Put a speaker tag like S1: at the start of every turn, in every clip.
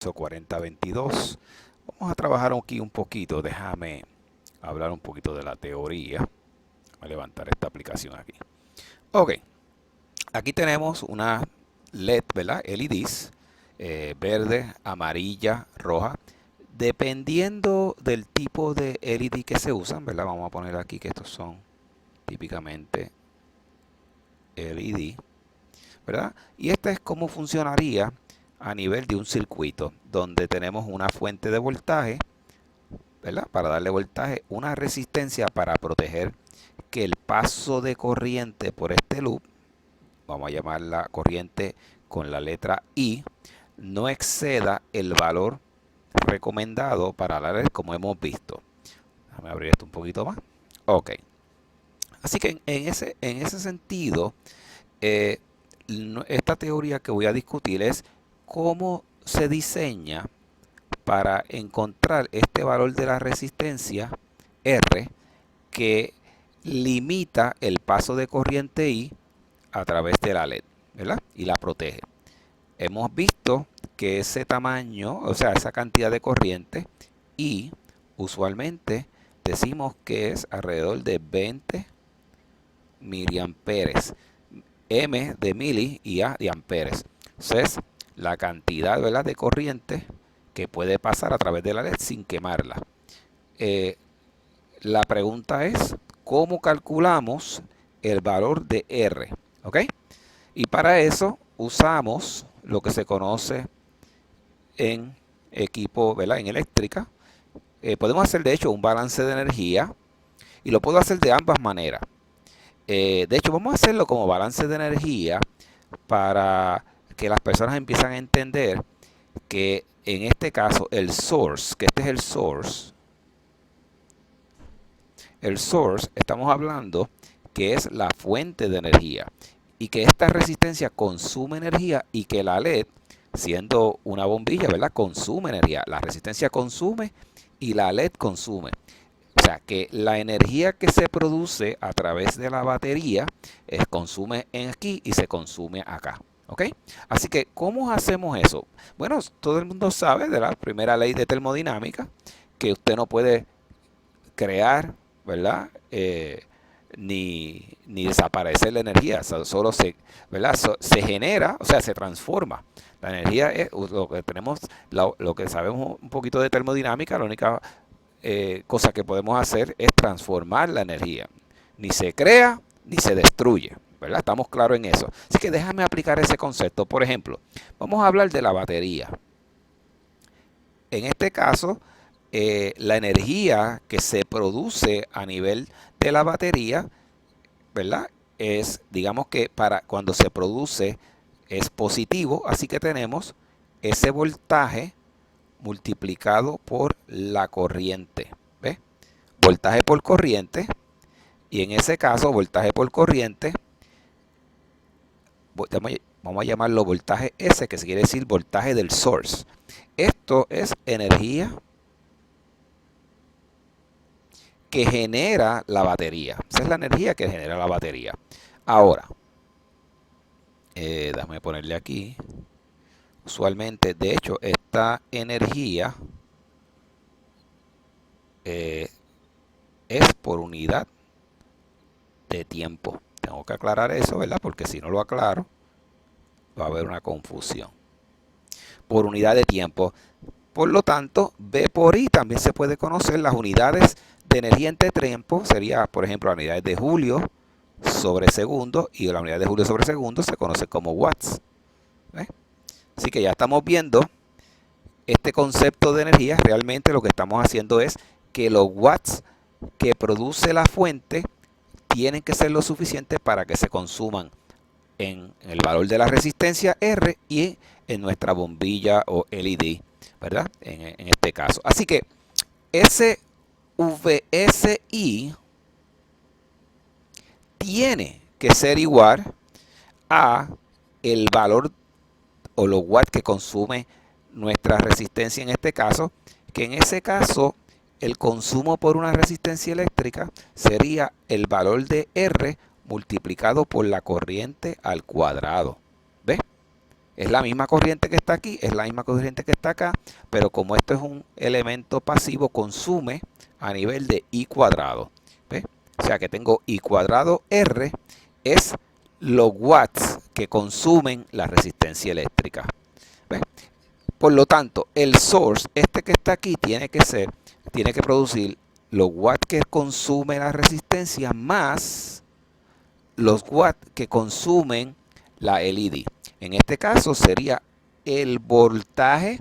S1: 4022. Vamos a trabajar aquí un poquito. Déjame hablar un poquito de la teoría. Voy a levantar esta aplicación aquí. Ok, aquí tenemos una LED, ¿verdad? LEDs, verde, amarilla, roja. Dependiendo del tipo de LED que se usan, ¿verdad? Vamos a poner aquí que estos son típicamente LED, ¿verdad? Y esta es cómo funcionaría a nivel de un circuito donde tenemos una fuente de voltaje, ¿verdad? Para darle voltaje, una resistencia para proteger que el paso de corriente por este loop, vamos a llamarla corriente con la letra I, no exceda el valor recomendado para la LED como hemos visto. Déjame abrir esto un poquito más. Ok. Así que en ese sentido, eh, esta teoría que voy a discutir es cómo se diseña para encontrar este valor de la resistencia R que limita el paso de corriente I a través de la LED, ¿verdad? Y la protege. Hemos visto que ese tamaño, o sea, esa cantidad de corriente I, usualmente decimos que es alrededor de 20 miliamperes. M de mili y A de amperes. Entonces, la cantidad, ¿verdad?, de corriente que puede pasar a través de la LED sin quemarla. La pregunta es, ¿cómo calculamos el valor de R? ¿Ok? Y para eso usamos lo que se conoce en equipo, ¿verdad?, en eléctrica. Podemos hacer, de hecho, un balance de energía y lo puedo hacer de ambas maneras. De hecho, vamos a hacerlo como balance de energía para que las personas empiecen a entender que en este caso el source, que este es el source, estamos hablando que es la fuente de energía y que esta resistencia consume energía y que la LED, siendo una bombilla, ¿verdad?, consume energía. La resistencia consume y la LED consume. O sea, que la energía que se produce a través de la batería consume aquí y se consume acá. ¿Ok? Así que, ¿cómo hacemos eso? Bueno, todo el mundo sabe de la primera ley de termodinámica, que usted no puede crear, ¿verdad? Ni desaparecer la energía, solo se, ¿verdad? Se genera, o sea, se transforma. La energía es lo que tenemos, lo que sabemos un poquito de termodinámica, la única cosa que podemos hacer es transformar la energía. Ni se crea ni se destruye, ¿verdad? Estamos claros en eso. Así que déjame aplicar ese concepto. Por ejemplo, vamos a hablar de la batería. En este caso, la energía que se produce a nivel de la batería, ¿verdad?, es, digamos que para cuando se produce es positivo, así que tenemos ese voltaje multiplicado por la corriente. ¿Ves? Voltaje por corriente. Y en ese caso, voltaje por corriente, vamos a llamarlo voltaje S, que se quiere decir voltaje del source. Esto es energía que genera la batería. Esa es la energía que genera la batería. Ahora, déjame ponerle aquí. Usualmente, de hecho, esta energía es por unidad de tiempo. Tengo que aclarar eso, ¿verdad? Porque si no lo aclaro, va a haber una confusión. Por unidad de tiempo. Por lo tanto, B por I también se puede conocer las unidades de energía entre tiempo. Sería, por ejemplo, las unidades de julio sobre segundo. Y la unidad de julio sobre segundo se conoce como watts. ¿Ves? Así que ya estamos viendo este concepto de energía. Realmente lo que estamos haciendo es que los watts que produce la fuente tienen que ser lo suficiente para que se consuman en el valor de la resistencia R y en nuestra bombilla o LED, ¿verdad? En este caso. Así que ese VSI tiene que ser igual a el valor o los watts que consume nuestra resistencia en este caso, que en ese caso el consumo por una resistencia eléctrica sería el valor de R multiplicado por la corriente al cuadrado. ¿Ves? Es la misma corriente que está aquí, es la misma corriente que está acá, pero como esto es un elemento pasivo, consume a nivel de I cuadrado. ¿Ve? O sea que tengo I cuadrado R es los watts que consumen la resistencia eléctrica. ¿Ve? Por lo tanto, el source, este que está aquí, tiene que producir los watts que consume la resistencia más los watts que consumen la LED. En este caso sería el voltaje.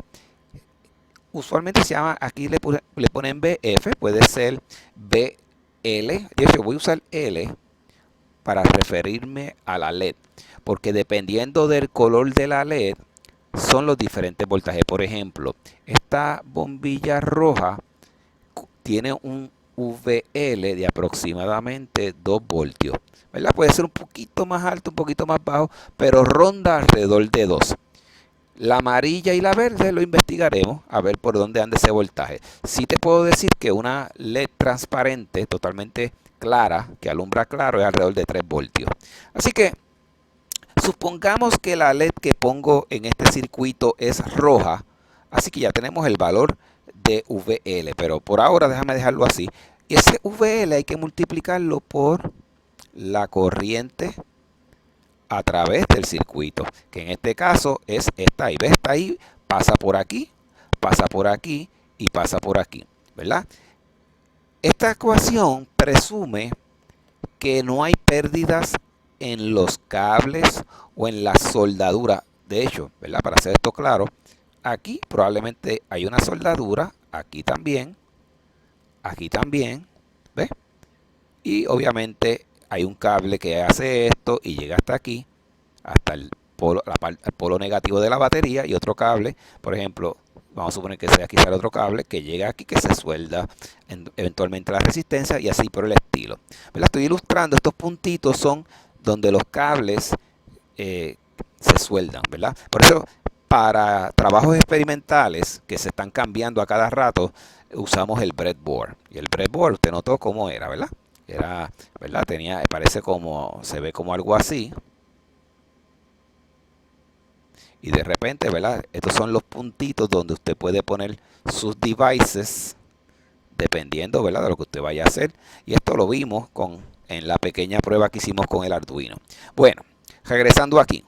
S1: Usualmente se llama, aquí le ponen BF, puede ser BL. De hecho, voy a usar L para referirme a la LED, porque dependiendo del color de la LED, son los diferentes voltajes. Por ejemplo, esta bombilla roja tiene un VL de aproximadamente 2 voltios. ¿Verdad? Puede ser un poquito más alto, un poquito más bajo, pero ronda alrededor de 2. La amarilla y la verde lo investigaremos a ver por dónde anda ese voltaje. Sí te puedo decir que una LED transparente, totalmente clara, que alumbra claro, es alrededor de 3 voltios. Así que supongamos que la LED que pongo en este circuito es roja, así que ya tenemos el valor de VL, pero por ahora déjame dejarlo así. Y ese VL hay que multiplicarlo por la corriente a través del circuito, que en este caso es esta ahí. ¿Ves? Esta ahí pasa por aquí y pasa por aquí, ¿verdad? Esta ecuación presume que no hay pérdidas en los cables o en la soldadura. De hecho, ¿verdad? Para hacer esto claro, aquí probablemente hay una soldadura, aquí también, ¿ves? Y obviamente hay un cable que hace esto y llega hasta aquí, hasta el polo negativo de la batería, y otro cable, por ejemplo, vamos a suponer que sea quizá el otro cable que llega aquí, que se suelda eventualmente a la resistencia, y así por el estilo. ¿Verdad? Estoy ilustrando, estos puntitos son donde los cables se sueldan, ¿verdad? Por eso, para trabajos experimentales que se están cambiando a cada rato, usamos el breadboard. Y el breadboard, usted notó cómo era, ¿verdad? Era, ¿verdad? Parece como, se ve como algo así. Y de repente, ¿verdad? Estos son los puntitos donde usted puede poner sus devices, dependiendo, ¿verdad?, de lo que usted vaya a hacer. Y esto lo vimos en la pequeña prueba que hicimos con el Arduino. Bueno, regresando aquí.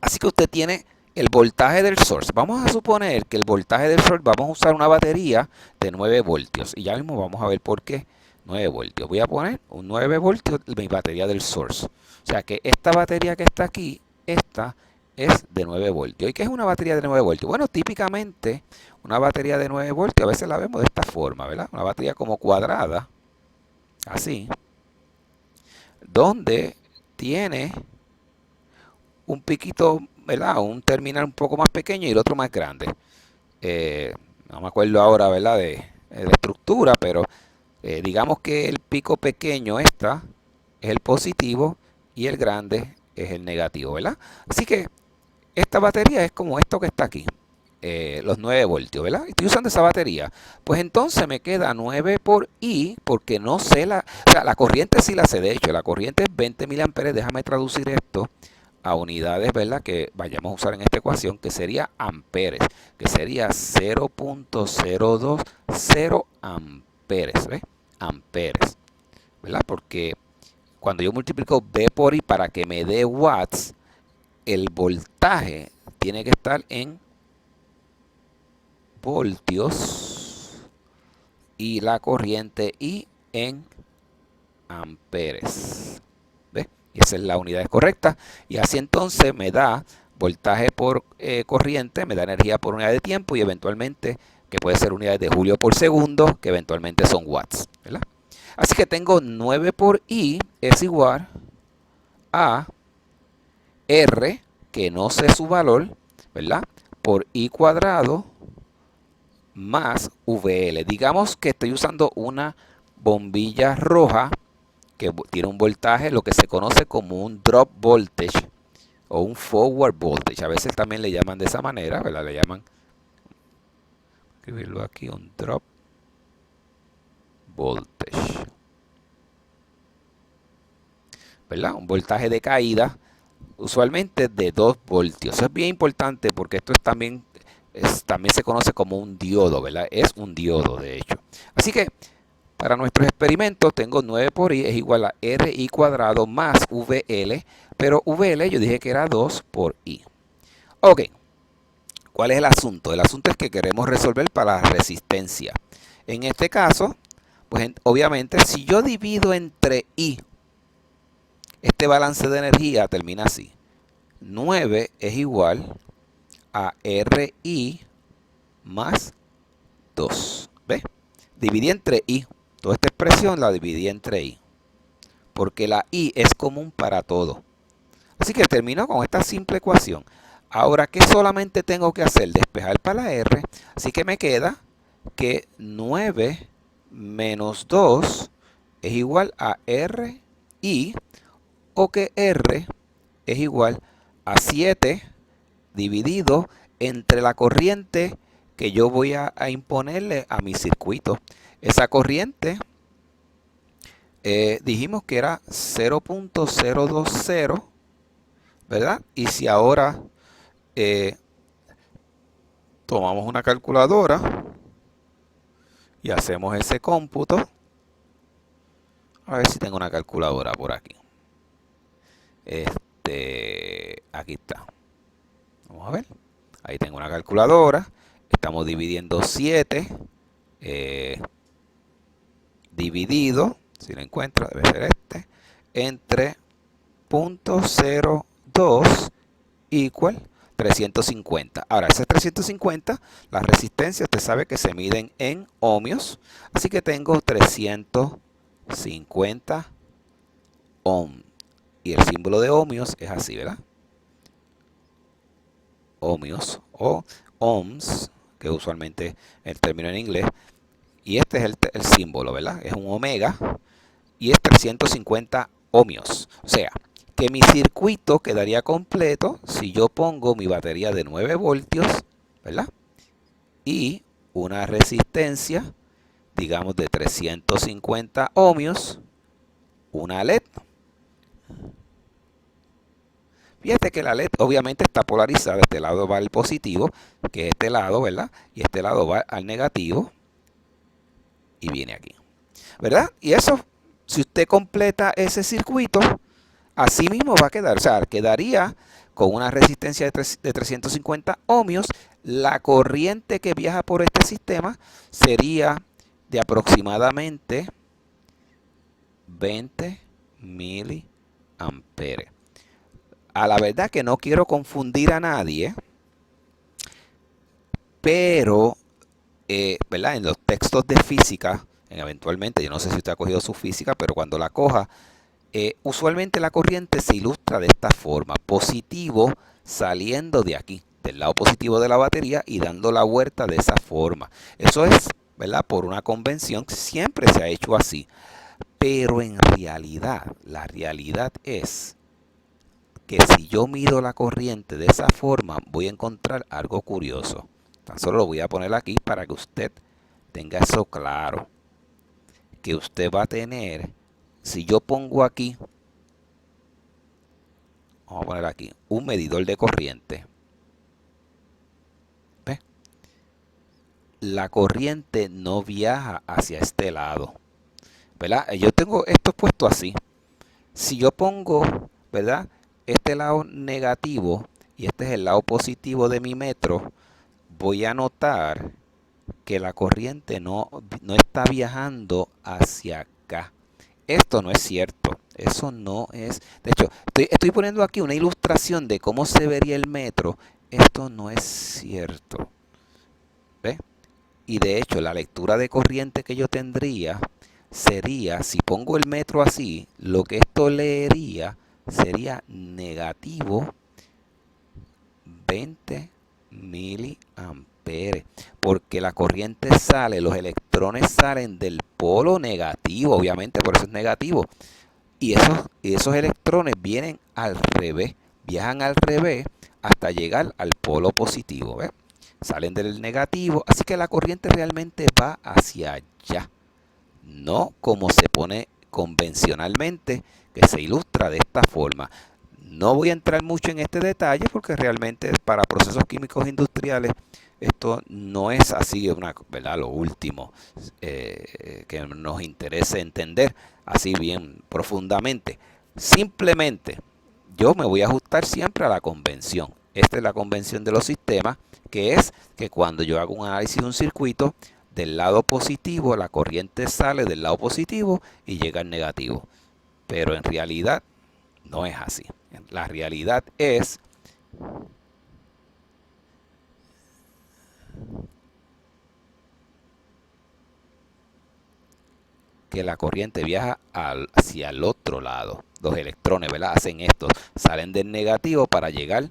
S1: Así que usted tiene el voltaje del source. Vamos a suponer que el voltaje del source, vamos a usar una batería de 9 voltios. Y ya mismo vamos a ver por qué 9 voltios. Voy a poner un 9 voltios en mi batería del source. O sea que esta batería que está aquí, esta es de 9 voltios. ¿Y qué es una batería de 9 voltios? Bueno, típicamente una batería de 9 voltios a veces la vemos de esta forma, ¿verdad? Una batería como cuadrada, así, donde tiene un piquito, ¿verdad? Un terminal un poco más pequeño y el otro más grande. No me acuerdo ahora, ¿verdad?, de la estructura, pero digamos que el pico pequeño es el positivo y el grande es el negativo, ¿verdad? Así que esta batería es como esto que está aquí, los 9 voltios, ¿verdad? Estoy usando esa batería. Pues entonces me queda 9 por I, porque no sé o sea, la corriente sí la sé. De hecho, la corriente es 20 miliamperes. Déjame traducir esto a unidades, ¿verdad?, que vayamos a usar en esta ecuación, que sería amperes, que sería 0.020 amperes, ¿ves? Amperes, ¿verdad? Porque cuando yo multiplico B por I para que me dé watts, el voltaje tiene que estar en voltios y la corriente I en amperes. ¿Ves? Y esa es la unidad correcta. Y así entonces me da voltaje por corriente, me da energía por unidad de tiempo y eventualmente, que puede ser unidades de julio por segundo, que eventualmente son watts, ¿verdad? Así que tengo 9 por I es igual a R, que no sé su valor, ¿verdad?, por I cuadrado más VL. Digamos que estoy usando una bombilla roja que tiene un voltaje, lo que se conoce como un drop voltage o un forward voltage. A veces también le llaman de esa manera, ¿verdad? Le llaman, escribirlo aquí, un drop voltage, ¿verdad? Un voltaje de caída usualmente de 2 voltios. Eso es bien importante porque esto también se conoce como un diodo, ¿verdad? Es un diodo, de hecho. Así que para nuestros experimentos tengo 9 por i es igual a RI cuadrado más VL, pero VL yo dije que era 2 por i. Ok, ¿cuál es el asunto? El asunto es que queremos resolver para la resistencia. En este caso, pues obviamente si yo divido entre i, este balance de energía termina así. 9 es igual a RI más 2. ¿Ves? Dividí entre i. Toda esta expresión la dividí entre i. Porque la i es común para todo. Así que termino con esta simple ecuación. Ahora, ¿qué solamente tengo que hacer? Despejar para la r. Así que me queda que 9 menos 2 es igual a RI, o que R es igual a 7 dividido entre la corriente que yo voy a imponerle a mi circuito. Esa corriente dijimos que era 0.020, ¿verdad? Y si ahora tomamos una calculadora y hacemos ese cómputo, a ver si tengo una calculadora por aquí. Aquí está. Vamos a ver. Ahí tengo una calculadora. Estamos dividiendo 7 dividido, si lo encuentro, debe ser entre 0.02 igual 350. Ahora, ese 350, las resistencias, usted sabe que se miden en ohmios. Así que tengo 350 ohms. Y el símbolo de ohmios es así, ¿verdad? Ohmios o ohms, que usualmente el término en inglés. Y este es el símbolo, ¿verdad? Es un omega y es 350 ohmios. O sea, que mi circuito quedaría completo si yo pongo mi batería de 9 voltios, ¿verdad? Y una resistencia, digamos, de 350 ohmios, una LED. Fíjate que la LED obviamente está polarizada. Este lado va al positivo, que es este lado, ¿verdad? Y este lado va al negativo y viene aquí, ¿verdad? Y eso, si usted completa ese circuito, así mismo va a quedar. O sea, quedaría con una resistencia de 350 ohmios. La corriente que viaja por este sistema sería de aproximadamente 20 miliamperes. A la verdad que no quiero confundir a nadie, pero, ¿verdad? En los textos de física, eventualmente, yo no sé si usted ha cogido su física, pero cuando la coja, usualmente la corriente se ilustra de esta forma: positivo saliendo de aquí, del lado positivo de la batería, y dando la vuelta de esa forma. Eso es, ¿verdad? Por una convención, siempre se ha hecho así. Pero en realidad, la realidad es que si yo mido la corriente de esa forma, voy a encontrar algo curioso. Tan solo lo voy a poner aquí para que usted tenga eso claro. Que usted va a tener, si yo pongo aquí, vamos a poner aquí, un medidor de corriente. ¿Ve? La corriente no viaja hacia este lado, ¿verdad? Yo tengo esto puesto así. Si yo pongo, ¿verdad?, este lado negativo y este es el lado positivo de mi metro, voy a notar que la corriente no está viajando hacia acá. Esto no es cierto. Eso no es. De hecho, estoy poniendo aquí una ilustración de cómo se vería el metro. Esto no es cierto. ¿Ve? Y de hecho, la lectura de corriente que yo tendría sería, si pongo el metro así, lo que esto leería sería negativo 20 miliamperes. Porque la corriente sale, los electrones salen del polo negativo, obviamente, por eso es negativo. Y esos electrones vienen al revés, viajan al revés hasta llegar al polo positivo. ¿Ves? Salen del negativo, así que la corriente realmente va hacia allá. No como se pone convencionalmente, que se ilustra de esta forma. No voy a entrar mucho en este detalle porque realmente para procesos químicos industriales esto no es así, ¿verdad? Lo último que nos interese entender así bien profundamente. Simplemente yo me voy a ajustar siempre a la convención. Esta es la convención de los sistemas, que es que cuando yo hago un análisis de un circuito, del lado positivo la corriente sale del lado positivo y llega al negativo. Pero en realidad no es así. La realidad es que la corriente viaja hacia el otro lado. Los electrones, ¿verdad? Hacen esto, salen del negativo para llegar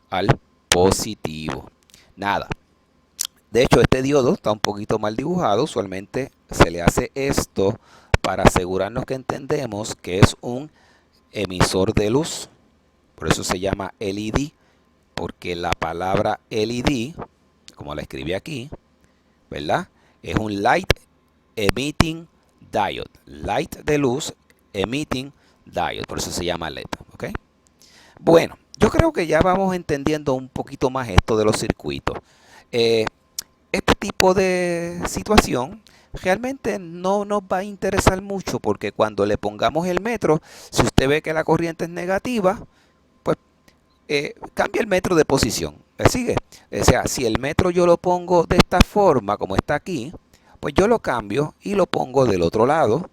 S1: al positivo. Nada. De hecho, este diodo está un poquito mal dibujado. Usualmente se le hace esto para asegurarnos que entendemos que es un emisor de luz. Por eso se llama LED, porque la palabra LED, como la escribí aquí, ¿verdad? Es un Light Emitting Diode. Light de luz, Emitting Diode. Por eso se llama LED. ¿Ok? Bueno, yo creo que ya vamos entendiendo un poquito más esto de los circuitos. Este tipo de situación realmente no nos va a interesar mucho porque cuando le pongamos el metro, si usted ve que la corriente es negativa, pues cambia el metro de posición. ¿Me sigue? O sea, si el metro yo lo pongo de esta forma, como está aquí, pues yo lo cambio y lo pongo del otro lado,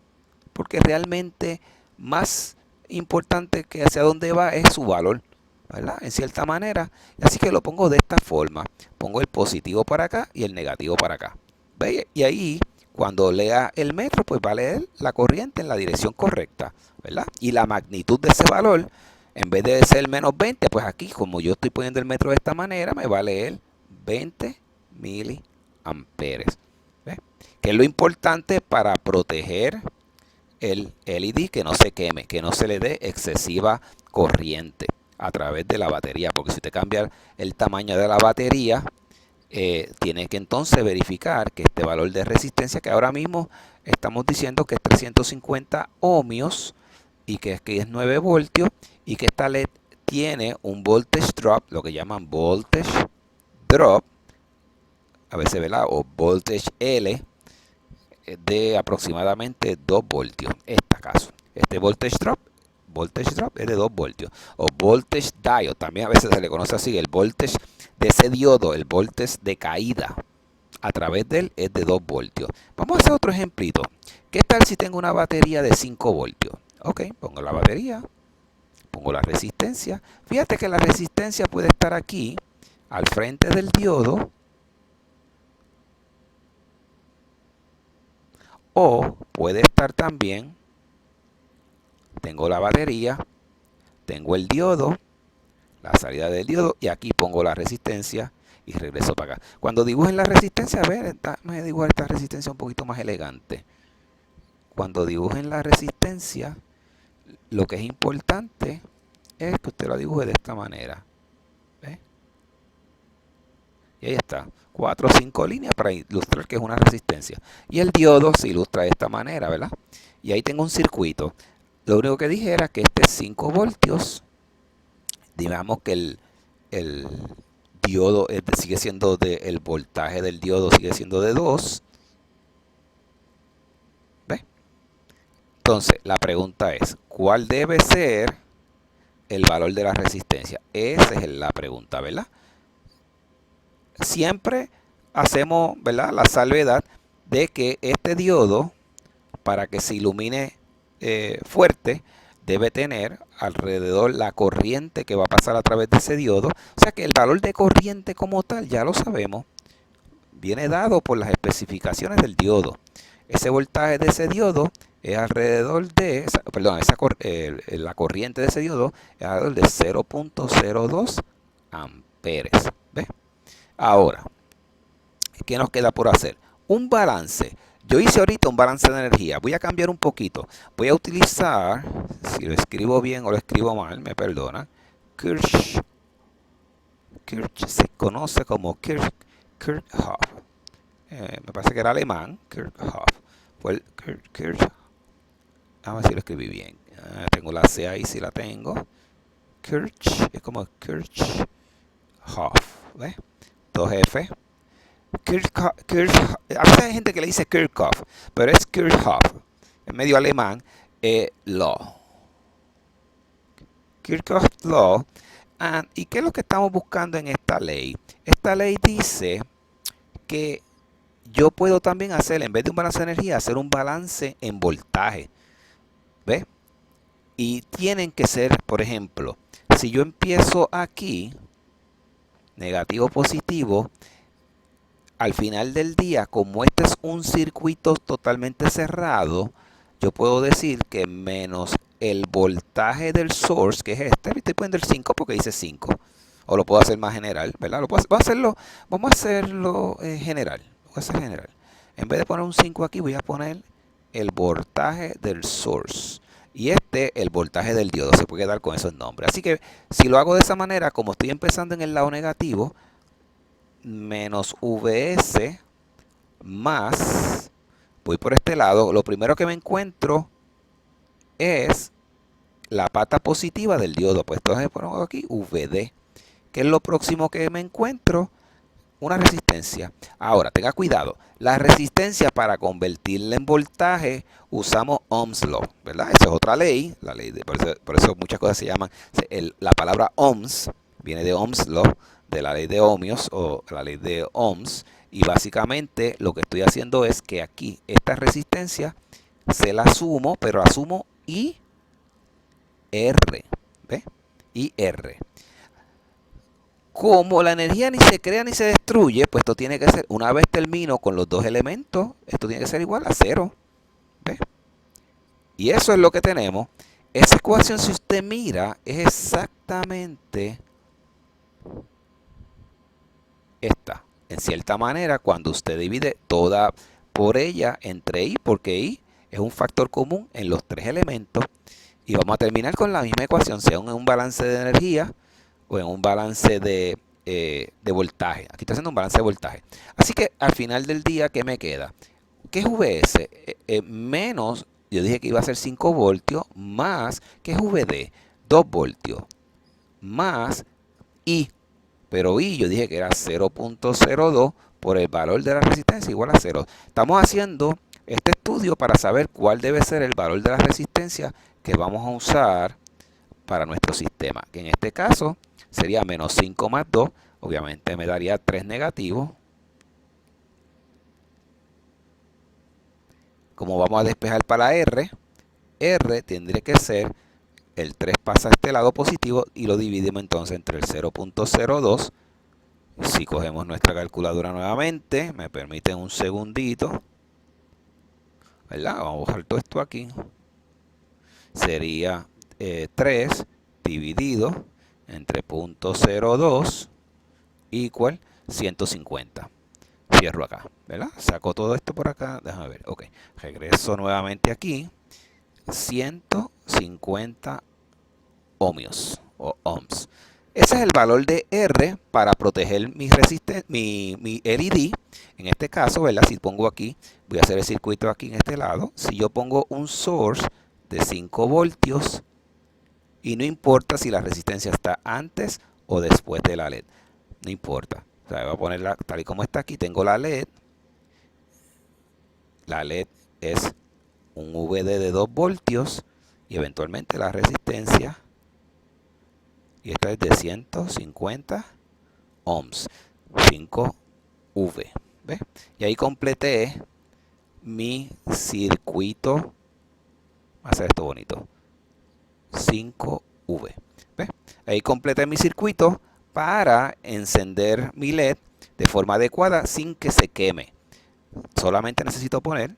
S1: porque realmente más importante que hacia dónde va es su valor, ¿verdad? En cierta manera. Así que lo pongo de esta forma. Pongo el positivo para acá y el negativo para acá. ¿Ve? Y ahí, cuando lea el metro, pues va a leer la corriente en la dirección correcta, ¿verdad? Y la magnitud de ese valor, en vez de ser menos 20, pues aquí, como yo estoy poniendo el metro de esta manera, me va a leer 20 miliamperes. ¿Ve? Que es lo importante para proteger el LED, que no se queme, que no se le dé excesiva corriente a través de la batería, porque si usted cambia el tamaño de la batería, tiene que entonces verificar que este valor de resistencia, que ahora mismo estamos diciendo que es 350 ohmios y que aquí es 9 voltios, y que esta LED tiene un voltage drop, lo que llaman voltage drop, a veces, ¿verdad? O voltage L, de aproximadamente 2 voltios. Este caso, este voltage drop es de 2 voltios. O voltage diode, también a veces se le conoce así, el voltage de ese diodo, el voltage de caída a través de él es de 2 voltios. Vamos a hacer otro ejemplito. ¿Qué tal si tengo una batería de 5 voltios? Ok, pongo la batería, pongo la resistencia. Fíjate que la resistencia puede estar aquí, al frente del diodo, o puede estar también, tengo la batería, tengo el diodo, la salida del diodo, y aquí pongo la resistencia y regreso para acá. Cuando dibujen la resistencia, a ver, me dibujar esta resistencia un poquito más elegante. Cuando dibujen la resistencia, lo que es importante es que usted la dibuje de esta manera. ¿Ve? Y ahí está, 4 o 5 líneas para ilustrar que es una resistencia. Y el diodo se ilustra de esta manera, ¿verdad? Y ahí tengo un circuito. Lo único que dije era que este es 5 voltios. Digamos que el diodo sigue siendo el voltaje del diodo sigue siendo de 2. ¿Ve? Entonces, la pregunta es, ¿cuál debe ser el valor de la resistencia? Esa es la pregunta, ¿verdad? Siempre hacemos, ¿verdad?, la salvedad de que este diodo, para que se ilumine fuerte, debe tener alrededor la corriente que va a pasar a través de ese diodo. O sea que el valor de corriente como tal, ya lo sabemos, viene dado por las especificaciones del diodo. Ese voltaje de ese diodo es alrededor de, la corriente de ese diodo es alrededor de 0.02 amperes. ¿Ves? Ahora, ¿qué nos queda por hacer? Un balance. Yo hice ahorita un balance de energía. Voy a cambiar un poquito. Voy a utilizar, si lo escribo bien o lo escribo mal, me perdona. Kirchhoff. Se conoce como Kirchhoff. Me parece que era alemán. Kirchhoff. Fue Kirchhoff. Vamos a ver si lo escribí bien. Tengo la C ahí, si la tengo. Es como Kirchhoff, ¿ves? 2F. A veces hay gente que le dice Kirchhoff, pero es Kirchhoff, en medio alemán, Law. Kirchhoff Law. ¿Y qué es lo que estamos buscando en esta ley? Esta ley dice que yo puedo también hacer, en vez de un balance de energía, hacer un balance en voltaje. ¿Ves? Y tienen que ser, por ejemplo, si yo empiezo aquí, negativo, positivo, al final del día, como este es un circuito totalmente cerrado, yo puedo decir que menos el voltaje del source, que es este, estoy poniendo el 5 porque dice 5, o lo puedo hacer más general, ¿verdad? Vamos a hacerlo general. Voy a hacer general. En vez de poner un 5 aquí, voy a poner el voltaje del source. Y el voltaje del diodo, se puede dar con esos nombres. Así que si lo hago de esa manera, como estoy empezando en el lado negativo, menos VS más, voy por este lado, lo primero que me encuentro es la pata positiva del diodo. Pues entonces pongo aquí VD. ¿Qué es lo próximo que me encuentro? Una resistencia. Ahora, tenga cuidado. La resistencia, para convertirla en voltaje, usamos Ohm's Law, ¿verdad? Esa es otra ley. La ley por eso muchas cosas se llaman. La palabra Ohms viene de Ohm's Law, de la ley de ohmios o la ley de Ohms. Y básicamente lo que estoy haciendo es que aquí esta resistencia se la sumo, pero asumo IR. ¿Ve? IR. Como la energía ni se crea ni se destruye, pues esto tiene que ser, una vez termino con los dos elementos, esto tiene que ser igual a 0. ¿Ves? Y eso es lo que tenemos. Esa ecuación, si usted mira, es exactamente esta. En cierta manera, cuando usted divide toda por ella entre I, porque I es un factor común en los tres elementos, y vamos a terminar con la misma ecuación, sea en un balance de energía o en un balance de voltaje. Aquí estoy haciendo un balance de voltaje. Así que al final del día, ¿qué me queda? ¿Qué es VS? Menos, yo dije que iba a ser 5 voltios, más, ¿qué es VD? 2 voltios, más I. Pero I yo dije que era 0.02 por el valor de la resistencia igual a 0. Estamos haciendo este estudio para saber cuál debe ser el valor de la resistencia que vamos a usar para nuestro sistema, que en este caso sería menos 5 más 2, obviamente me daría 3 negativos. Como vamos a despejar para R tendría que ser, el 3 pasa a este lado positivo y lo dividimos entonces entre el 0.02. Si cogemos nuestra calculadora nuevamente, me permiten un segundito, ¿verdad? Vamos a bajar todo esto aquí. Sería 3 dividido entre 0.02 igual 150. Cierro acá, ¿verdad? Saco todo esto por acá. Déjame ver. Ok. Regreso nuevamente aquí. 150 ohmios o ohms. Ese es el valor de R para proteger mi LED. En este caso, ¿verdad? Si pongo aquí, voy a hacer el circuito aquí en este lado. Si yo pongo un source de 5 voltios, y no importa si la resistencia está antes o después de la LED. No importa. O sea, voy a ponerla tal y como está aquí. Tengo la LED. La LED es un VD de 2 voltios y eventualmente la resistencia. Y esta es de 150 ohms. 5V. ¿Ves? Y ahí completé mi circuito. Voy a hacer esto bonito. 5V. ¿Ves? Ahí completé mi circuito para encender mi LED de forma adecuada sin que se queme. Solamente necesito poner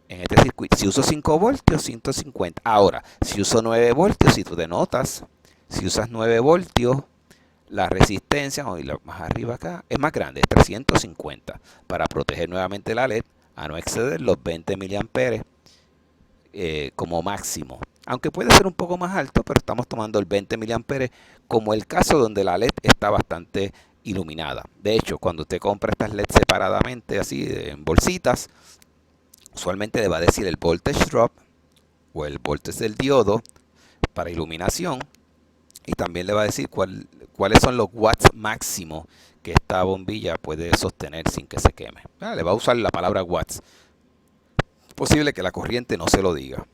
S1: en este circuito, si uso 5 voltios, 150. Ahora, si uso 9 voltios, si tú te notas, si usas 9 voltios, la resistencia, vamos a ir más arriba acá, es más grande, es 350, para proteger nuevamente la LED a no exceder los 20 miliamperes como máximo. Aunque puede ser un poco más alto, pero estamos tomando el 20 miliamperes como el caso donde la LED está bastante iluminada. De hecho, cuando usted compra estas LED separadamente, así en bolsitas, usualmente le va a decir el voltage drop o el voltage del diodo para iluminación y también le va a decir cuáles son los watts máximos que esta bombilla puede sostener sin que se queme. Le va a usar la palabra watts. Es posible que la corriente no se lo diga,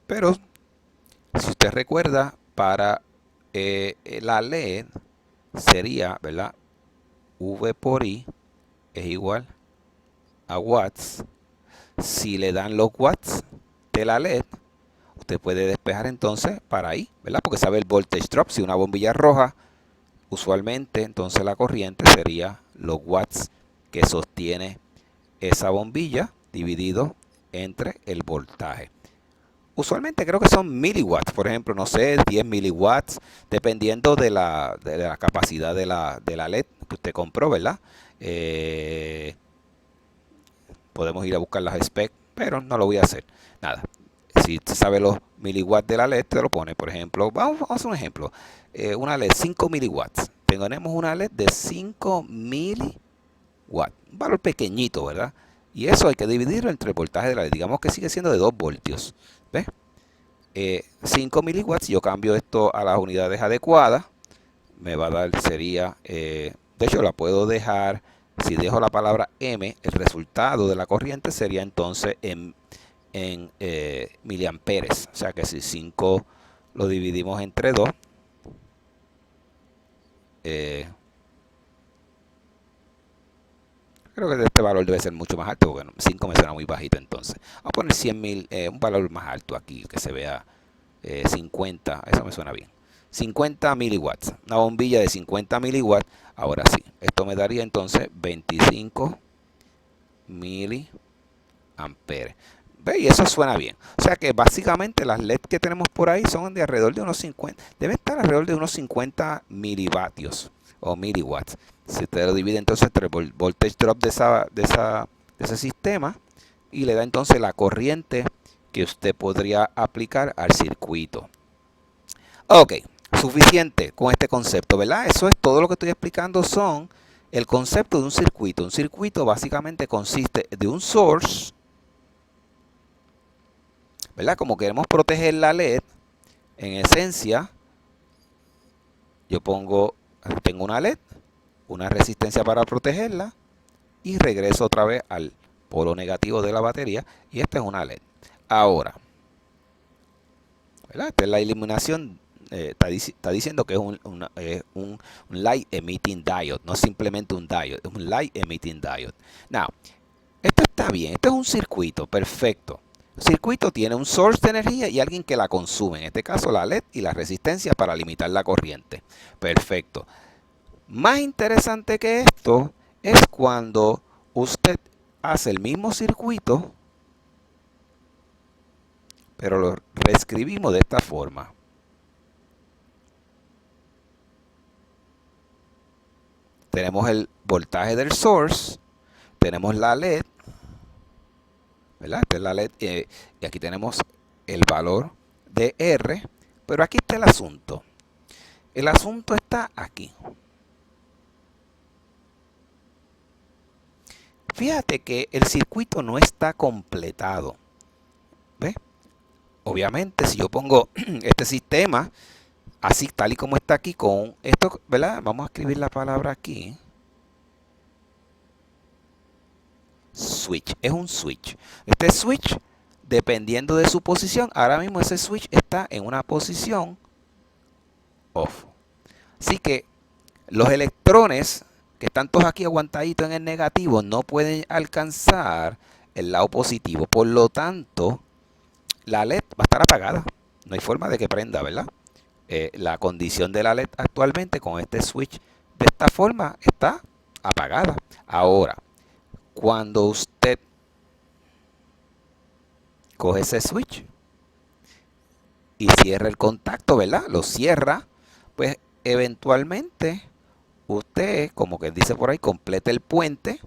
S1: pero si usted recuerda, para la LED sería, ¿verdad? V por I es igual a watts. Si le dan los watts de la LED, usted puede despejar entonces para ahí, ¿verdad? Porque sabe el voltage drop. Si una bombilla es roja, usualmente entonces la corriente sería los watts que sostiene esa bombilla dividido entre el voltaje. Usualmente creo que son miliwatts, por ejemplo, no sé, 10 miliwatts, dependiendo de la capacidad de la LED que usted compró, ¿verdad? Podemos ir a buscar las specs, pero no lo voy a hacer. Nada, si usted sabe los miliwatts de la LED, te lo pone. Por ejemplo, vamos a hacer un ejemplo. Una LED 5 miliwatts. Tenemos una LED de 5 miliwatts. Un valor pequeñito, ¿verdad? Y eso hay que dividirlo entre el voltaje de la LED. Digamos que sigue siendo de 2 voltios. ¿Ves? 5 miliwatts, yo cambio esto a las unidades adecuadas. Me va a dar, sería, de hecho la puedo dejar, si dejo la palabra M, el resultado de la corriente sería entonces en miliamperes. O sea que si 5 lo dividimos entre 2, creo que este valor debe ser mucho más alto, porque 5 me suena muy bajito entonces. Vamos a poner 100.000, un valor más alto aquí, que se vea 50, eso me suena bien. 50 miliwatts, una bombilla de 50 miliwatts. Ahora sí, esto me daría entonces 25 miliamperes. ¿Ve? Y eso suena bien. O sea que básicamente las LED que tenemos por ahí son de alrededor de unos 50, deben estar alrededor de unos 50 milivatios o miliwatts. Si usted lo divide entonces entre el voltage drop de ese sistema y le da entonces la corriente que usted podría aplicar al circuito. Ok, suficiente con este concepto, ¿verdad? Eso es todo lo que estoy explicando, son el concepto de un circuito. Un circuito básicamente consiste de un source, ¿verdad? Como queremos proteger la LED, en esencia, tengo una LED, una resistencia para protegerla, y regreso otra vez al polo negativo de la batería, y esta es una LED. Ahora, ¿verdad? Esta es la iluminación. Está diciendo que es un light emitting diode, no simplemente un diode, es un light emitting diode. Now, esto está bien, esto es un circuito, perfecto. El circuito tiene un source de energía y alguien que la consume, en este caso la LED y la resistencia para limitar la corriente. Perfecto. Más interesante que esto es cuando usted hace el mismo circuito, pero lo reescribimos de esta forma. Tenemos el voltaje del source, tenemos la LED, ¿verdad? Esta es la LED, y aquí tenemos el valor de R, pero aquí está el asunto. El asunto está aquí. Fíjate que el circuito no está completado. ¿Ves? Obviamente, si yo pongo este sistema así, tal y como está aquí, con esto, ¿verdad? Vamos a escribir la palabra aquí. Switch, es un switch. Este switch, dependiendo de su posición, ahora mismo ese switch está en una posición off. Así que los electrones que están todos aquí aguantaditos en el negativo no pueden alcanzar el lado positivo. Por lo tanto, la LED va a estar apagada. No hay forma de que prenda, ¿verdad? La condición de la LED actualmente con este switch de esta forma está apagada. Ahora, cuando usted coge ese switch y cierra el contacto, ¿verdad? Lo cierra, pues eventualmente usted, como que dice por ahí, completa el puente.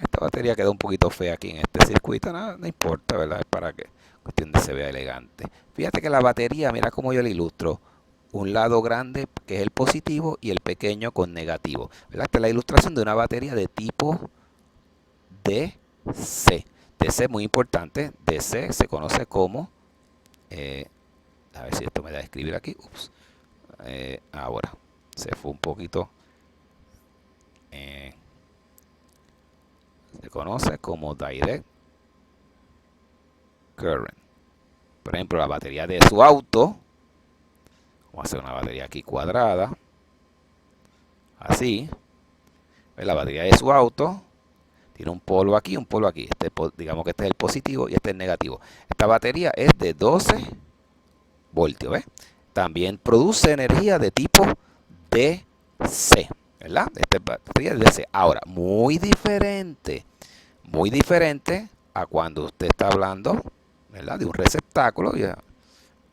S1: Esta batería queda un poquito fea aquí en este circuito, no importa, ¿verdad? Es para que cuestión de se vea elegante. Fíjate que la batería, mira cómo yo la ilustro. Un lado grande que es el positivo y el pequeño con negativo. ¿Verdad? Esta es la ilustración de una batería de tipo DC. DC muy importante. DC se conoce como Eh, a ver si esto me da a escribir aquí. Ups. Ahora, se fue un poquito. eh, Se conoce como Direct Current. Por ejemplo, la batería de su auto. Vamos a hacer una batería aquí cuadrada. Así. La batería de su auto tiene un polo aquí y un polo aquí. Digamos que este es el positivo y este es el negativo. Esta batería es de 12 voltios. ¿Ves? También produce energía de tipo DC. ¿Verdad? Esta batería es DC. Ahora, muy diferente a cuando usted está hablando, ¿verdad?, de un receptáculo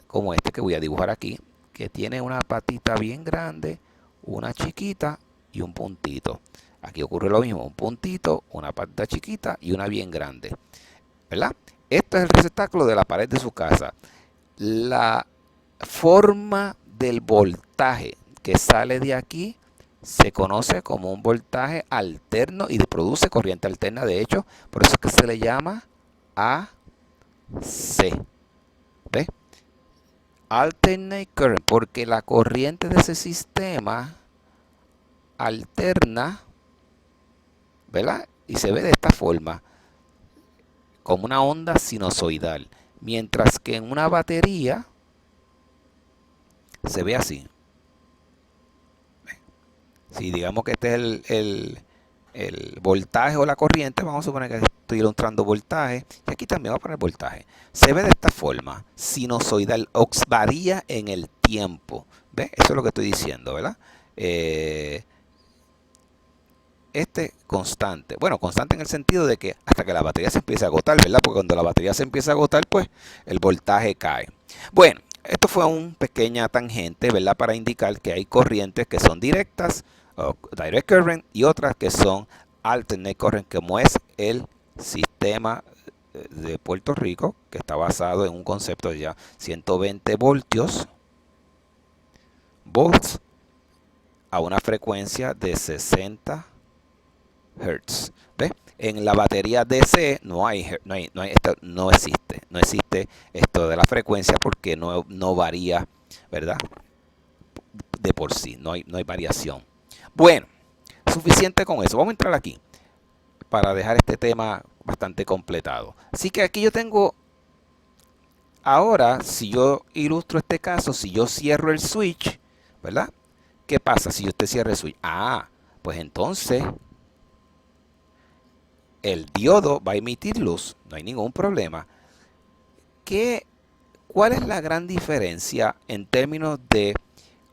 S1: como este que voy a dibujar aquí, que tiene una patita bien grande, una chiquita y un puntito. Aquí ocurre lo mismo, un puntito, una patita chiquita y una bien grande, ¿verdad? Esto es el receptáculo de la pared de su casa. La forma del voltaje que sale de aquí se conoce como un voltaje alterno y produce corriente alterna. De hecho, por eso es que se le llama AC. ¿Ves? Alternate current, porque la corriente de ese sistema alterna, ¿verdad? Y se ve de esta forma, como una onda sinusoidal. Mientras que en una batería se ve así. Si digamos que este es el voltaje o la corriente, vamos a suponer que estoy ilustrando voltaje, y aquí también voy a poner voltaje. Se ve de esta forma, sinusoidal, varía en el tiempo. ¿Ves? Eso es lo que estoy diciendo, ¿verdad? Este constante. Bueno, constante en el sentido de que hasta que la batería se empiece a agotar, ¿verdad? Porque cuando la batería se empieza a agotar, pues el voltaje cae. Bueno, esto fue una pequeña tangente, ¿verdad? Para indicar que hay corrientes que son directas, o direct current, y otras que son alternate current, como es el sistema de Puerto Rico, que está basado en un concepto de ya 120 volts a una frecuencia de 60 Hertz. ¿Ves? En la batería DC no existe esto de la frecuencia porque no varía, ¿verdad? De por sí, no hay variación. Bueno, suficiente con eso. Vamos a entrar aquí para dejar este tema bastante completado. Así que aquí yo tengo, ahora, si yo ilustro este caso, si yo cierro el switch, ¿verdad? ¿Qué pasa si usted cierra el switch? Pues entonces el diodo va a emitir luz, no hay ningún problema. ¿Cuál es la gran diferencia en términos de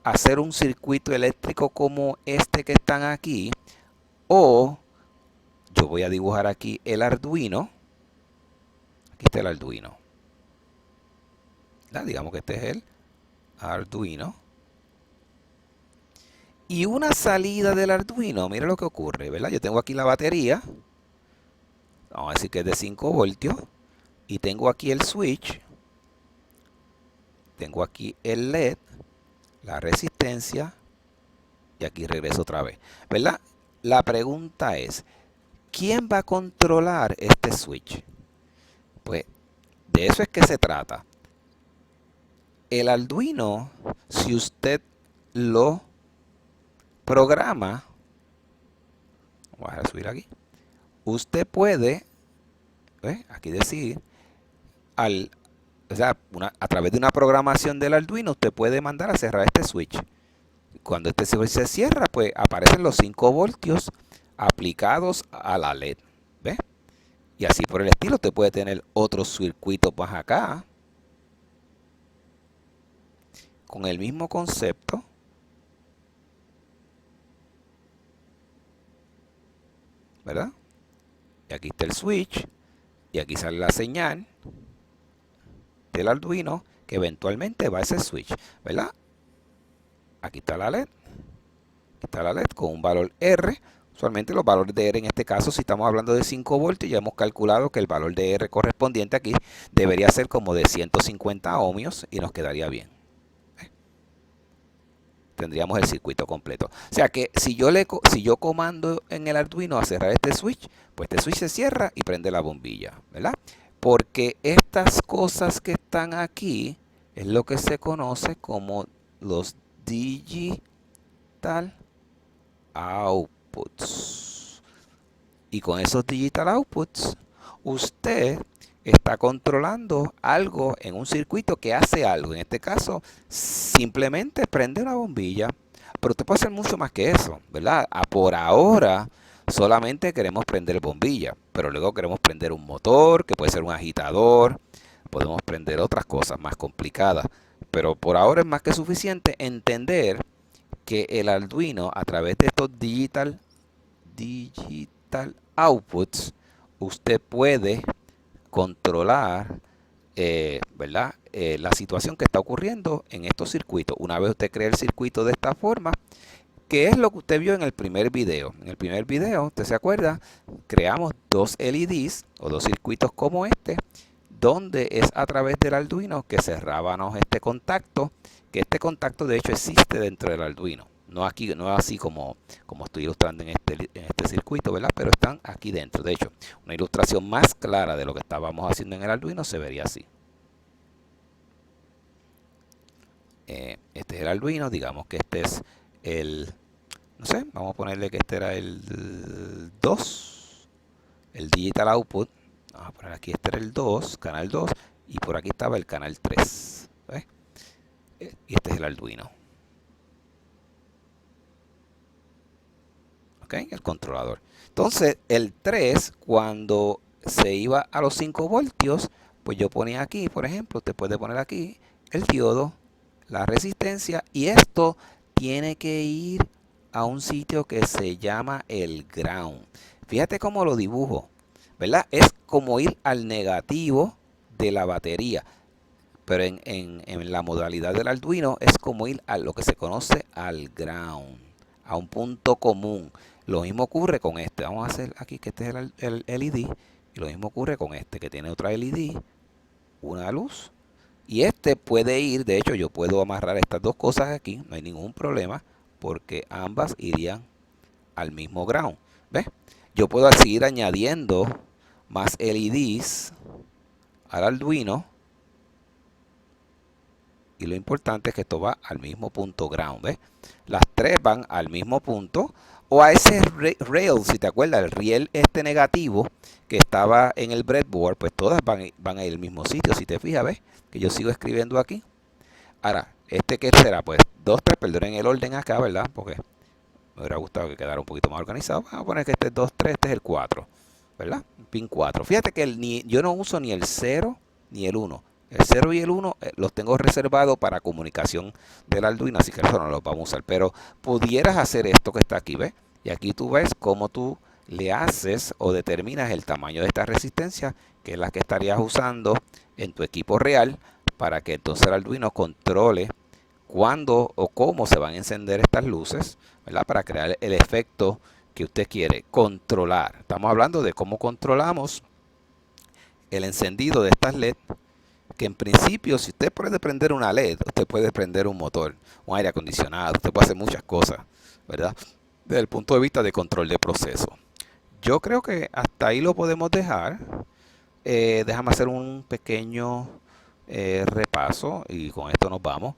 S1: hacer un circuito eléctrico como este que están aquí? O yo voy a dibujar aquí el Arduino. Aquí está el Arduino. Digamos que este es el Arduino. Y una salida del Arduino, mira lo que ocurre, ¿verdad? Yo tengo aquí la batería. Vamos a decir que es de 5 voltios. Y tengo aquí el switch. Tengo aquí el LED, la resistencia, y aquí regreso otra vez, ¿verdad? La pregunta es, ¿quién va a controlar este switch? Pues de eso es que se trata. El Arduino, si usted lo programa, voy a subir aquí, usted puede, aquí decir, a través de una programación del Arduino, usted puede mandar a cerrar este switch. Cuando este switch se cierra, pues aparecen los 5 voltios aplicados a la LED. ¿Ves? Y así por el estilo, usted puede tener otros circuitos más acá con el mismo concepto. ¿Verdad? Y aquí está el switch. Y aquí sale la señal del Arduino que eventualmente va a ese switch. ¿Verdad? Aquí está la LED. Aquí está la LED con un valor R. Usualmente los valores de R en este caso, si estamos hablando de 5 voltios, ya hemos calculado que el valor de R correspondiente aquí debería ser como de 150 ohmios y nos quedaría bien. Tendríamos el circuito completo. O sea que si yo comando en el Arduino a cerrar este switch, pues este switch se cierra y prende la bombilla, ¿verdad? Porque estas cosas que están aquí es lo que se conoce como los digital outputs. Y con esos digital outputs, usted está controlando algo en un circuito que hace algo. En este caso, simplemente prende una bombilla. Pero usted puede hacer mucho más que eso, ¿verdad? Por ahora, solamente queremos prender bombilla. Pero luego queremos prender un motor, que puede ser un agitador. Podemos prender otras cosas más complicadas. Pero por ahora es más que suficiente entender que el Arduino, a través de estos digital outputs, usted puede controlar, ¿verdad? La situación que está ocurriendo en estos circuitos. Una vez usted crea el circuito de esta forma, que es lo que usted vio en el primer video. En el primer video, usted se acuerda, creamos dos LEDs o dos circuitos como este, donde es a través del Arduino que cerrábamos este contacto, que este contacto de hecho existe dentro del Arduino. No aquí, no así como estoy ilustrando en este circuito, ¿verdad? Pero están aquí dentro. De hecho, una ilustración más clara de lo que estábamos haciendo en el Arduino se vería así. Este es el Arduino, digamos que este es el, no sé, vamos a ponerle que este era el 2, el Digital Output. Vamos a poner aquí, este era el 2, canal 2, y por aquí estaba el canal 3. ¿Ves? Y este es el Arduino. ¿Ok? El controlador. Entonces, el 3, cuando se iba a los 5 voltios, pues yo ponía aquí, por ejemplo, usted puede poner aquí el diodo, la resistencia, y esto tiene que ir a un sitio que se llama el ground. Fíjate cómo lo dibujo, ¿verdad? Es como ir al negativo de la batería. Pero en la modalidad del Arduino es como ir a lo que se conoce al ground, a un punto común. Lo mismo ocurre con este. Vamos a hacer aquí que este es el LED. Y lo mismo ocurre con este que tiene otra LED, una luz. Y este puede ir, de hecho yo puedo amarrar estas dos cosas aquí, no hay ningún problema, porque ambas irían al mismo ground. ¿Ves? Yo puedo seguir añadiendo más LEDs al Arduino. Y lo importante es que esto va al mismo punto ground. ¿Ves? Las tres van al mismo punto. O a ese rail, si te acuerdas, el riel este negativo que estaba en el breadboard, pues todas van a ir al mismo sitio. Si te fijas, ¿ves? Que yo sigo escribiendo aquí. Ahora, ¿este qué será? Pues 2, 3, perdonen el orden acá, ¿verdad? Porque me hubiera gustado que quedara un poquito más organizado. Vamos a poner que este es 2, 3, este es el 4, ¿verdad? Pin 4. Fíjate que yo no uso ni el 0 ni el 1. El 0 y el 1 los tengo reservados para comunicación del Arduino, así que eso no los vamos a usar. Pero pudieras hacer esto que está aquí, ¿ves? Y aquí tú ves cómo tú le haces o determinas el tamaño de esta resistencia, que es la que estarías usando en tu equipo real, para que entonces el Arduino controle cuándo o cómo se van a encender estas luces, ¿verdad? Para crear el efecto que usted quiere controlar. Estamos hablando de cómo controlamos el encendido de estas LED, que en principio, si usted puede prender una LED, usted puede prender un motor, un aire acondicionado, usted puede hacer muchas cosas, ¿verdad? Desde el punto de vista de control de proceso. Yo creo que hasta ahí lo podemos dejar. Déjame hacer un pequeño repaso y con esto nos vamos.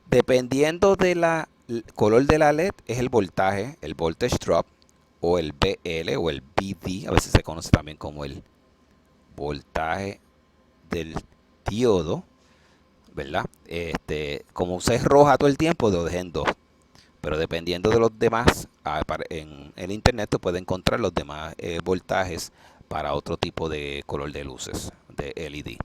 S1: Dependiendo del color de la LED es el voltaje, el voltage drop o el BL o el BD, a veces se conoce también como el voltaje del diodo, ¿verdad? Como usted es roja todo el tiempo, lo dejen 2. Pero dependiendo de los demás, en el internet te puede encontrar los demás voltajes para otro tipo de color de luces, de LED.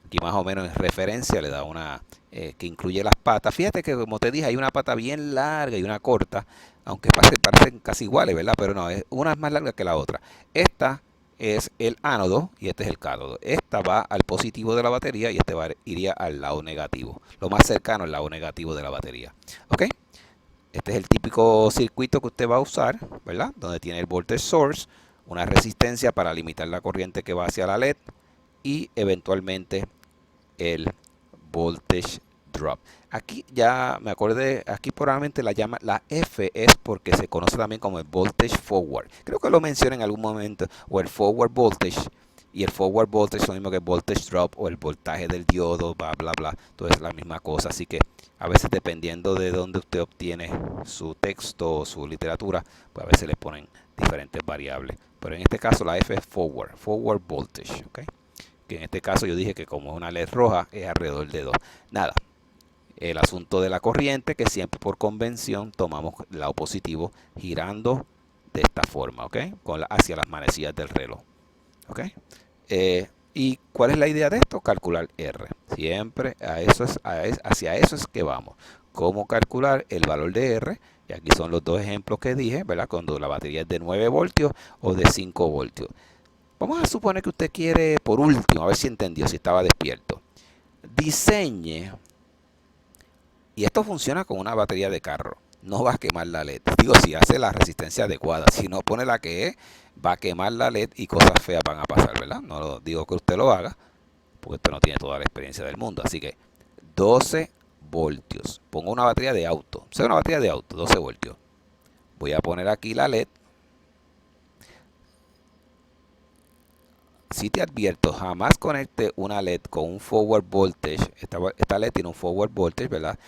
S1: Aquí más o menos en referencia le da una que incluye las patas. Fíjate que como te dije hay una pata bien larga y una corta, aunque parecen casi iguales, ¿verdad? Pero no, una es más larga que la otra. Esta es el ánodo y este es el cátodo. Esta va al positivo de la batería y este iría al lado negativo. Lo más cercano al lado negativo de la batería. ¿Ok? Este es el típico circuito que usted va a usar, ¿verdad? Donde tiene el voltage source, una resistencia para limitar la corriente que va hacia la LED y eventualmente el voltage drop. Aquí ya me acordé, aquí probablemente la F es porque se conoce también como el voltage forward. Creo que lo mencioné en algún momento, o el forward voltage, Y el forward voltage es lo mismo que el voltage drop o el voltaje del diodo, bla, bla, bla. Todo es la misma cosa. Así que a veces dependiendo de dónde usted obtiene su texto o su literatura, pues a veces le ponen diferentes variables. Pero en este caso la F es forward voltage. ¿Okay? Que en este caso yo dije que como es una LED roja es alrededor de 2. Nada. El asunto de la corriente, que siempre por convención tomamos el lado positivo girando de esta forma, ¿ok? Hacia las manecillas del reloj. ¿Ok? ¿Y cuál es la idea de esto? Calcular R. Siempre hacia eso es que vamos. ¿Cómo calcular el valor de R? Y aquí son los dos ejemplos que dije, ¿verdad? Cuando la batería es de 9 voltios o de 5 voltios. Vamos a suponer que usted quiere, por último, a ver si entendió, si estaba despierto. Diseñe, y esto funciona con una batería de carro. No va a quemar la LED. Digo, si hace la resistencia adecuada. Si no pone la que es, va a quemar la LED y cosas feas van a pasar, ¿verdad? No lo digo que usted lo haga, porque usted no tiene toda la experiencia del mundo. Así que 12 voltios. Pongo una batería de auto. O sea, una batería de auto, 12 voltios. Voy a poner aquí la LED. Si te advierto, jamás conecte una LED con un forward voltage. Esta LED tiene un forward voltage, ¿verdad?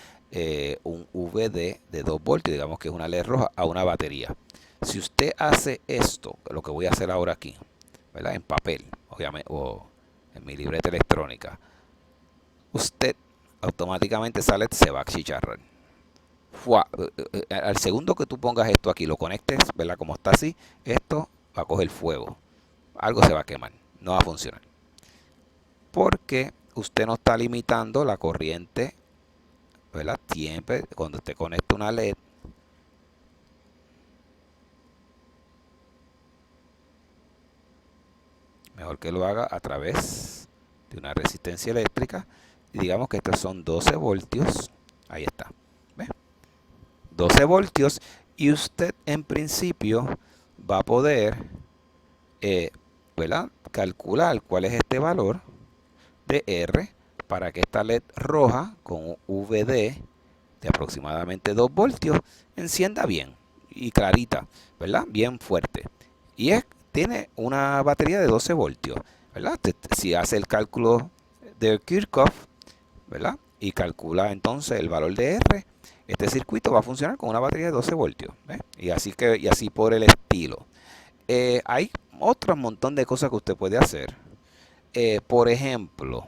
S1: Un VD de 2 voltios, digamos que es una LED roja, a una batería. Si usted hace esto, lo que voy a hacer ahora aquí, ¿verdad? En papel, obviamente, o en mi libreta electrónica, usted automáticamente esa LED se va a achicharrar. Al segundo que tú pongas esto aquí, lo conectes, ¿verdad? Como está así, esto va a coger fuego. Algo se va a quemar, no va a funcionar. Porque usted no está limitando la corriente, ¿verdad? Siempre cuando usted conecta una LED, mejor que lo haga a través de una resistencia eléctrica. Y digamos que estos son 12 voltios. Ahí está. ¿Ve? 12 voltios. Y usted en principio va a poder, ¿verdad? Calcular cuál es este valor de R para que esta LED roja con un VD de aproximadamente 2 voltios encienda bien y clarita, ¿verdad? Bien fuerte. Y tiene una batería de 12 voltios, ¿verdad? Si hace el cálculo de Kirchhoff, ¿verdad? Y calcula entonces el valor de R, este circuito va a funcionar con una batería de 12 voltios. ¿Ve? Y así por el estilo. Hay otro montón de cosas que usted puede hacer. Por ejemplo,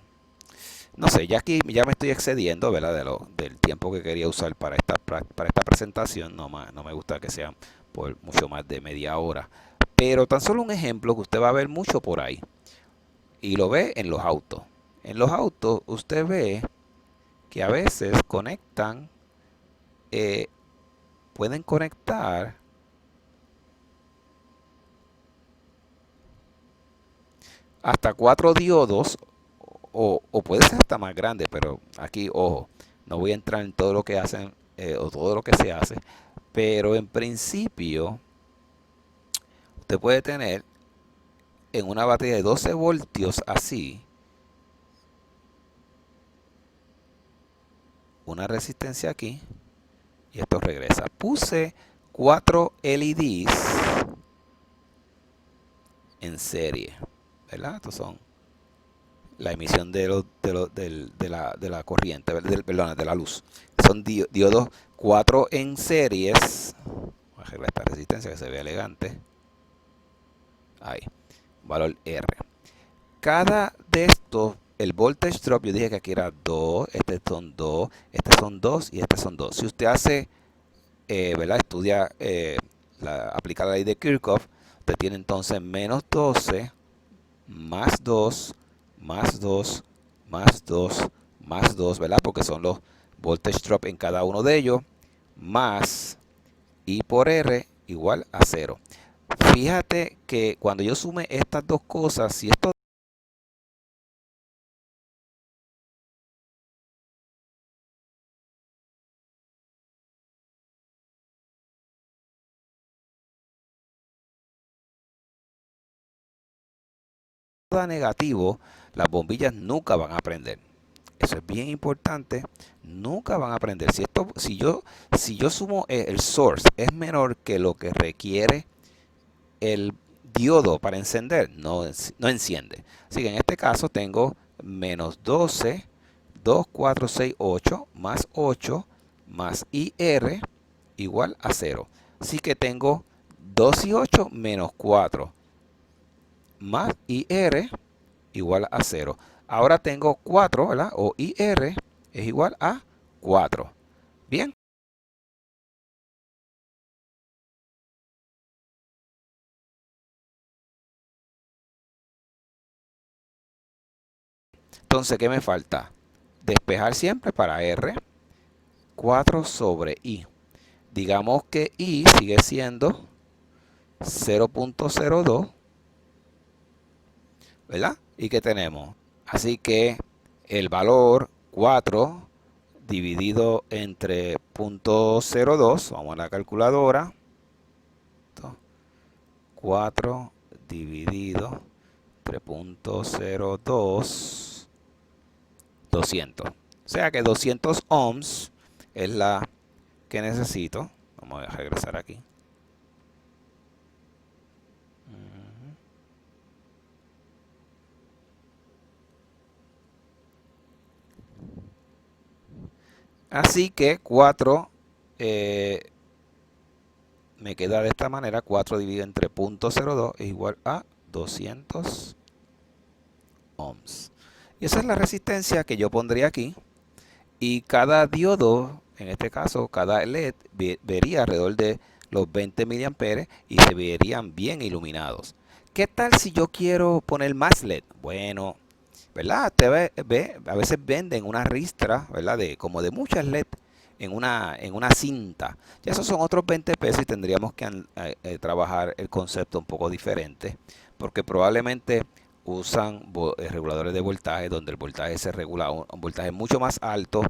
S1: no sé, ya aquí ya me estoy excediendo, ¿verdad? Del tiempo que quería usar para esta presentación. No me gusta que sean por mucho más de media hora. Pero tan solo un ejemplo que usted va a ver mucho por ahí. Y lo ve en los autos. En los autos usted ve que a veces conectan, eh, pueden conectar hasta 4 diodos o puede ser hasta más grande, pero aquí, ojo, no voy a entrar en todo lo que hacen o todo lo que se hace, pero en principio usted puede tener en una batería de 12 voltios así una resistencia aquí y esto regresa. Puse 4 LEDs en serie, ¿verdad? Estos son la emisión de la corriente, perdón, de la luz. Son diodos 4 en series. Voy a arreglar esta resistencia que se vea elegante. Ahí, valor R. Cada de estos, el voltage drop, yo dije que aquí era 2, estos son 2, estos son 2 y estos son 2. Si usted hace, ¿verdad? Estudia, aplicar la ley de Kirchhoff, usted tiene entonces menos 12 más 2 más 2 más 2 más 2, ¿verdad? Porque son los voltage drop en cada uno de ellos, más I por R igual a 0. Fíjate que cuando yo sume estas dos cosas, si esto da negativo, las bombillas nunca van a prender. Eso es bien importante. Nunca van a prender. Si yo sumo el source es menor que lo que requiere el diodo para encender, no enciende. Así que en este caso tengo menos 12, 2, 4, 6, 8, más 8, más IR igual a 0. Así que tengo 2 y 8 menos 4, más IR igual a 0. Ahora tengo 4, ¿verdad? O IR es igual a 4. Bien. Entonces, ¿qué me falta? Despejar siempre para R. 4 sobre I. Digamos que I sigue siendo 0.02, ¿verdad? ¿Y qué tenemos? Así que el valor 4 dividido entre 0.02, vamos a la calculadora, 4 dividido entre 0.02, 200. O sea que 200 ohms es la que necesito. Vamos a regresar aquí. Así que 4 me queda de esta manera. 4 dividido entre 0.02 es igual a 200 ohms. Y esa es la resistencia que yo pondría aquí. Y cada diodo, en este caso, cada LED, vería alrededor de los 20 miliamperes y se verían bien iluminados. ¿Qué tal si yo quiero poner más LED? Bueno, ¿verdad? A veces venden una ristra, ¿verdad? Como de muchas LED en una cinta. Ya esos son otros 20 pesos y tendríamos que trabajar el concepto un poco diferente. Porque probablemente usan reguladores de voltaje donde el voltaje se regula a un voltaje mucho más alto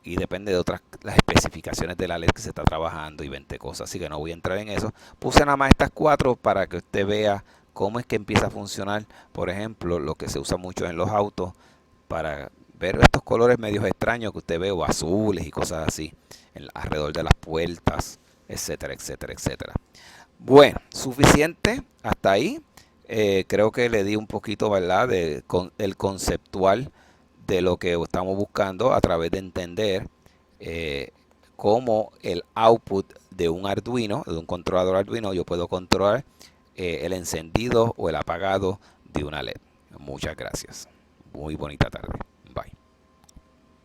S1: y depende de otras las especificaciones de la LED que se está trabajando y 20 cosas, así que no voy a entrar en eso. Puse nada más estas 4 para que usted vea cómo es que empieza a funcionar, por ejemplo, lo que se usa mucho en los autos para ver estos colores medios extraños que usted ve, o azules y cosas así, alrededor de las puertas, etcétera, etcétera, etcétera. Bueno, suficiente hasta ahí. Creo que le di un poquito, ¿verdad?, el conceptual de lo que estamos buscando a través de entender cómo el output de un Arduino, de un controlador Arduino, yo puedo controlar el encendido o el apagado de una LED. Muchas gracias. Muy bonita tarde. Bye.